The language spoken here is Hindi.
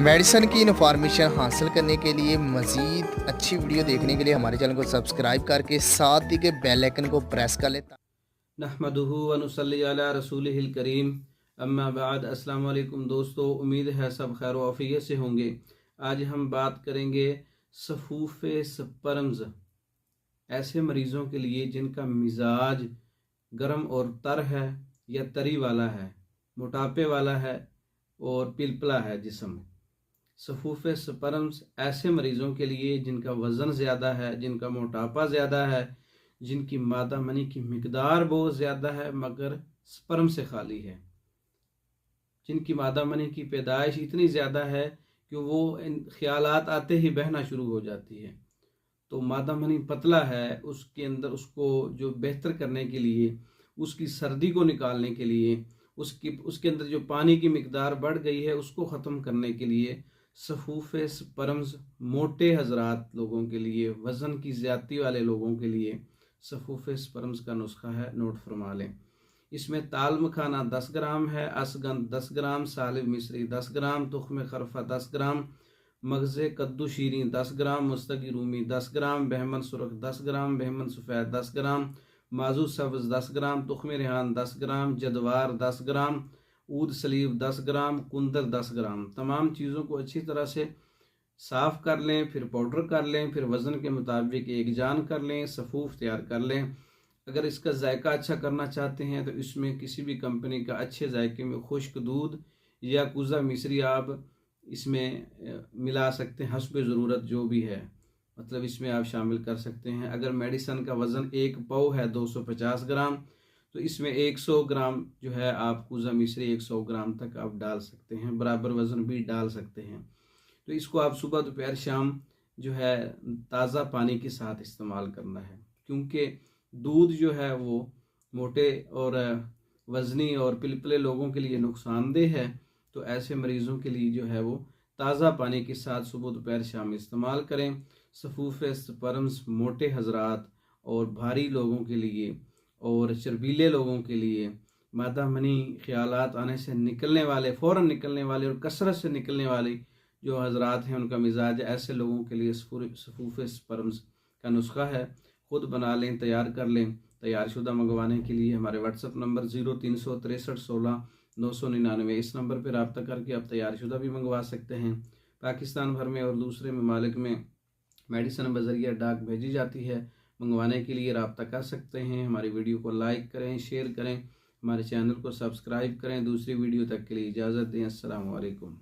मेडिसिन की इन्फॉर्मेशन हासिल करने के लिए मज़ीद अच्छी वीडियो देखने के लिए हमारे चैनल को सब्सक्राइब करके साथ ही के बेल आइकन को प्रेस कर लें। नहमदुहु व नुसल्ली अला रसूलिहिल करीम अम्मा बाद। अस्सलाम वालेकुम दोस्तों, उम्मीद है सब खैर आफियत से होंगे। आज हम बात करेंगे सफूफ स्पर्म्स, ऐसे मरीज़ों के लिए जिनका मिजाज गर्म और तर है या तरी वाला है, मोटापे वाला है और पिलपला है जिस्म। सफूफ स्पर्म्स ऐसे मरीज़ों के लिए जिनका वज़न ज़्यादा है, जिनका मोटापा ज़्यादा है, जिनकी मादा मनी की मिकदार बहुत ज़्यादा है मगर स्पर्म से खाली है, जिनकी मादा मनी की पैदाइश इतनी ज़्यादा है कि वो ख्यालात आते ही बहना शुरू हो जाती है। तो मादा मनी पतला है, उसके अंदर उसको जो बेहतर करने के लिए, उसकी सर्दी को निकालने के लिए, उसके अंदर जो पानी की मिकदार बढ़ गई है उसको ख़त्म करने के लिए सफूफ स्पर्म्स, मोटे हजरात लोगों के लिए, वज़न की ज़्यादती वाले लोगों के लिए सफूफ स्पर्म्स का नुस्खा है, नोट फरमा लें। इसमें ताल मखाना 10 ग्राम है, असगंध 10 ग्राम, सालिब मिस्री 10 ग्राम, तुख्म खरफा 10 ग्राम, मगज़े कद्दू शीरी 10 ग्राम, मुस्तगी रूमी 10 ग्राम, बहमन सुरख 10 ग्राम, बहमन सफ़ेद 10 ग्राम, माजू सब्ज़ 10 ग्राम, तुख्म रेहान 10 ग्राम, जदवार 10 ग्राम, ऊद सलीब 10 ग्राम, कुंदर 10 ग्राम। तमाम चीज़ों को अच्छी तरह से साफ़ कर लें, फिर पाउडर कर लें, फिर वज़न के मुताबिक एक जान कर लें, सफूफ तैयार कर लें। अगर इसका जायका अच्छा करना चाहते हैं तो इसमें किसी भी कंपनी का अच्छे जायके में खुश्क दूध या कुज़ा मिश्री आप इसमें मिला सकते हैं, हस्ब ज़रूरत जो भी है, मतलब इसमें आप शामिल कर सकते हैं। अगर मेडिसन का वज़न एक पाव है 250 ग्राम, तो इसमें 100 ग्राम जो है आप कुज़ा मिश्री 100 ग्राम तक आप डाल सकते हैं, बराबर वज़न भी डाल सकते हैं। तो इसको आप सुबह दोपहर शाम जो है ताज़ा पानी के साथ इस्तेमाल करना है, क्योंकि दूध जो है वो मोटे और वज़नी और पिलपले लोगों के लिए नुकसानदेह है। तो ऐसे मरीज़ों के लिए जो है वो ताज़ा पानी के साथ सुबह दोपहर शाम इस्तेमाल करें। सफूफ स्पर्म्स मोटे हजरात और भारी लोगों के लिए और चर्बीले लोगों के लिए, मादा मनी ख्यालात आने से निकलने वाले, फ़ौरन निकलने वाले और कसरत से निकलने वाली जो हजरात हैं, उनका मिजाज, ऐसे लोगों के लिए सफूफ स्पर्म्स का नुस्खा है। ख़ुद बना लें, तैयार कर लें। तैयार शुदा मंगवाने के लिए हमारे व्हाट्सअप नंबर 036316 999, इस नंबर पर रब्ता करके आप तैयार शुदा भी मंगवा सकते हैं। पाकिस्तान भर में और दूसरे ममालिक में मेडिसिन बज़रिया डाक भेजी जाती है। मंगवाने के लिए रब्ता कर सकते हैं। हमारी वीडियो को लाइक करें, शेयर करें, हमारे चैनल को सब्सक्राइब करें। दूसरी वीडियो तक के लिए इजाज़त दें। अस्सलामु अलैकुम।